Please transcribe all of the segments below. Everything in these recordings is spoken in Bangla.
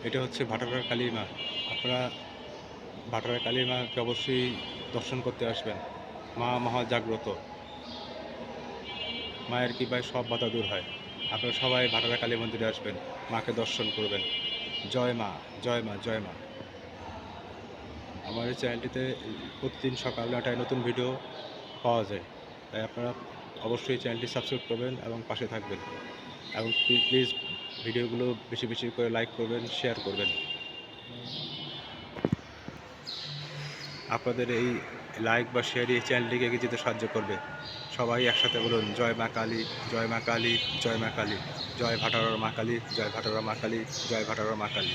এটা হচ্ছে ভাটারার কালী মা। আপনারা ভাটারার কালী মাকে অবশ্যই দর্শন করতে আসবেন। মা মহা জাগ্রত। মায়ের কৃপায় সব বাধা দূর হয়। আপনারা সবাই ভাটারা কালী মন্দিরে আসবেন, মাকে দর্শন করবেন। জয় মা, জয় মা, জয় মা। আমার এই চ্যানেলটিতে প্রতিদিন সকাল ৯টায় নতুন ভিডিও পাওয়া যায়। তাই আপনারা অবশ্যই চ্যানেলটি সাবস্ক্রাইব করবেন এবং পাশে থাকবেন। এবং প্লিজ ভিডিওগুলো বেশি বেশি করে লাইক করবেন, শেয়ার করবেন। আপনাদের এই লাইক বা শেয়ার এই চ্যানেলটিকে এগিয়ে যেতে সাহায্য করবে। সবাই একসাথে বলুন জয় মা কালী, জয় মা কালী, জয় মা কালী, জয় ভাটারার মা কালী, জয় ভাটারার মা কালী, জয় ভাটারার মা কালী।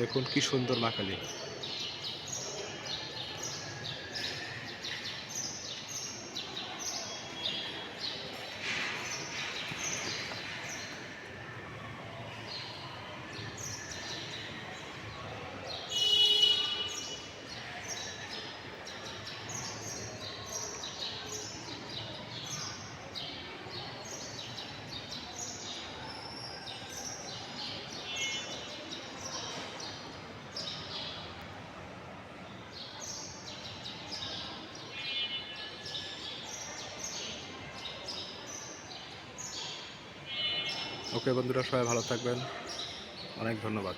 দেখুন কি সুন্দর মা কালী। ওকে বন্ধুরা, সবাই ভালো থাকবেন। অনেক ধন্যবাদ।